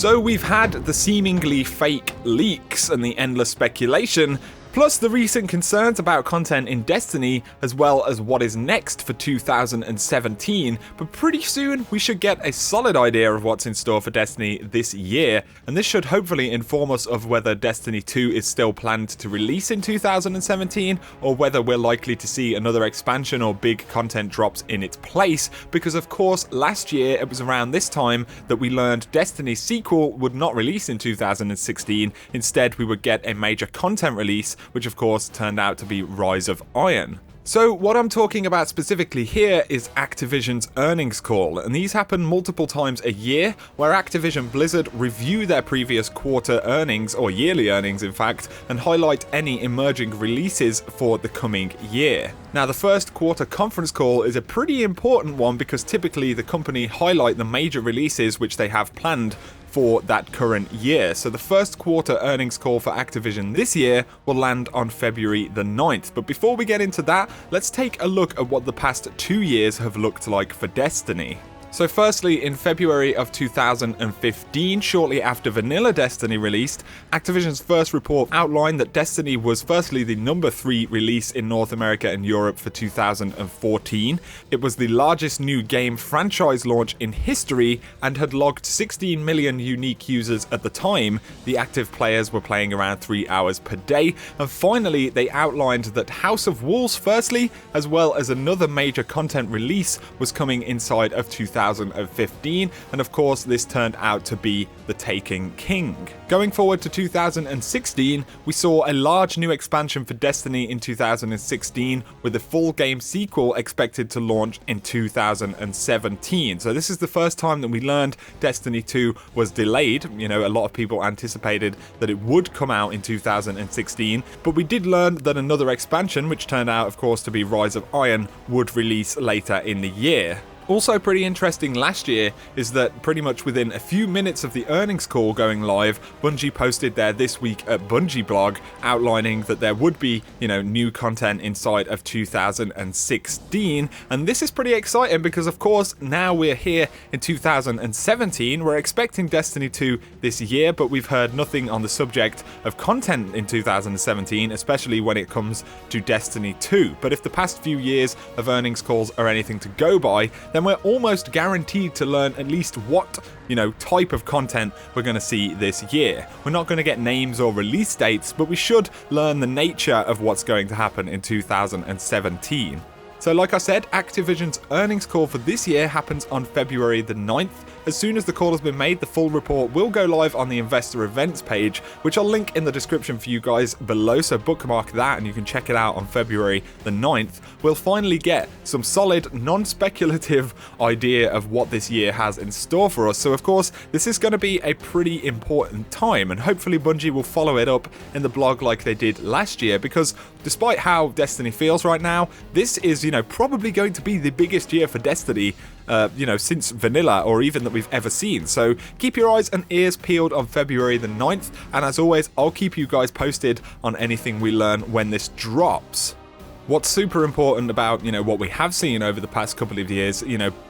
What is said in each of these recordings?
So we've had the seemingly fake leaks and the endless speculation, plus the recent concerns about content in Destiny, as well as what is next for 2017, but pretty soon we should get a solid idea of what's in store for Destiny this year, and this should hopefully inform us of whether Destiny 2 is still planned to release in 2017, or whether we're likely to see another expansion or big content drops in its place, because of course last year it was around this time that we learned Destiny's sequel would not release in 2016, instead we would get a major content release, which of course turned out to be Rise of Iron. So what I'm talking about specifically here is Activision's earnings call, and these happen multiple times a year, where Activision Blizzard review their previous quarter earnings, or yearly earnings in fact, and highlight any emerging releases for the coming year. Now the first quarter conference call is a pretty important one because typically the company highlight the major releases which they have planned for that current year. So the first quarter earnings call for Activision this year will land on February the 9th. But before we get into that, let's take a look at what the past 2 years have looked like for Destiny. So firstly, in February of 2015, shortly after Vanilla Destiny released, Activision's first report outlined that Destiny was firstly the number 3 release in North America and Europe for 2014. It was the largest new game franchise launch in history and had logged 16 million unique users at the time. The active players were playing around 3 hours per day. And finally, they outlined that House of Wolves firstly, as well as another major content release, was coming inside of 2015, and of course this turned out to be The Taken King. Going forward to 2016, we saw a large new expansion for Destiny in 2016, with a full game sequel expected to launch in 2017. So this is the first time that we learned Destiny 2 was delayed. You know, a lot of people anticipated that it would come out in 2016, but we did learn that another expansion, which turned out of course to be Rise of Iron, would release later in the year. Also pretty interesting last year is that pretty much within a few minutes of the earnings call going live, Bungie posted their This Week at Bungie blog outlining that there would be, new content inside of 2016. And this is pretty exciting because of course now we're here in 2017. We're expecting Destiny 2 this year, but we've heard nothing on the subject of content in 2017, especially when it comes to Destiny 2. But if the past few years of earnings calls are anything to go by, then we're almost guaranteed to learn at least what, type of content we're going to see this year. We're not going to get names or release dates, but we should learn the nature of what's going to happen in 2017. So like I said, Activision's earnings call for this year happens on February the 9th. As soon as the call has been made, the full report will go live on the investor events page, which I'll link in the description for you guys below, so bookmark that and you can check it out on February the 9th. We'll finally get some solid, non-speculative idea of what this year has in store for us. So of course, this is going to be a pretty important time, and hopefully Bungie will follow it up in the blog like they did last year, because despite how Destiny feels right now, this is, probably going to be the biggest year for Destiny, since Vanilla, or even that we've ever seen. So keep your eyes and ears peeled on February the 9th, and as always, I'll keep you guys posted on anything we learn when this drops. What's super important about, what we have seen over the past couple of years,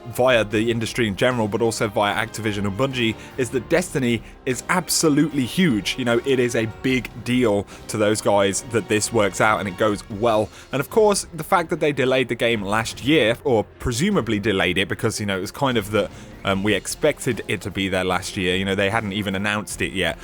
via the industry in general, but also via Activision and Bungie, is that Destiny is absolutely huge. It is a big deal to those guys that this works out and it goes well. And of course, the fact that they delayed the game last year, or presumably delayed it because, it was kind of that we expected it to be there last year. They hadn't even announced it yet.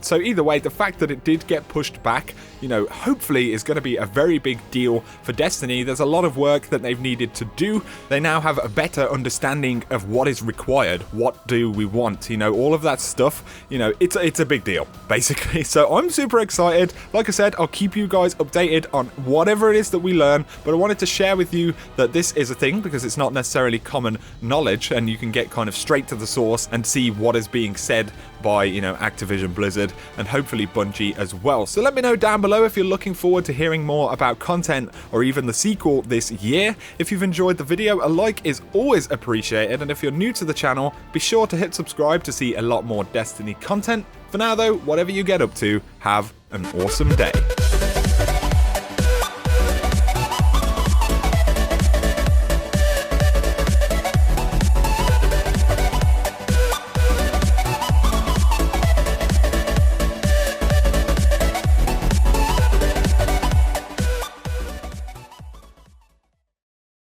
So either way, the fact that it did get pushed back, hopefully is going to be a very big deal for Destiny. There's a lot of work that they've needed to do. They now have a better understanding of what is required. What do we want? All of that stuff, it's a big deal, basically. So I'm super excited. Like I said, I'll keep you guys updated on whatever it is that we learn, but I wanted to share with you that this is a thing because it's not necessarily common knowledge, and you can get kind of straight to the source and see what is being said by, Activision Blizzard and hopefully Bungie as well. So let me know down below if you're looking forward to hearing more about content or even the sequel this year. If you've enjoyed the video, a like is always appreciated, and if you're new to the channel, be sure to hit subscribe to see a lot more Destiny content. For now though, whatever you get up to, have an awesome day.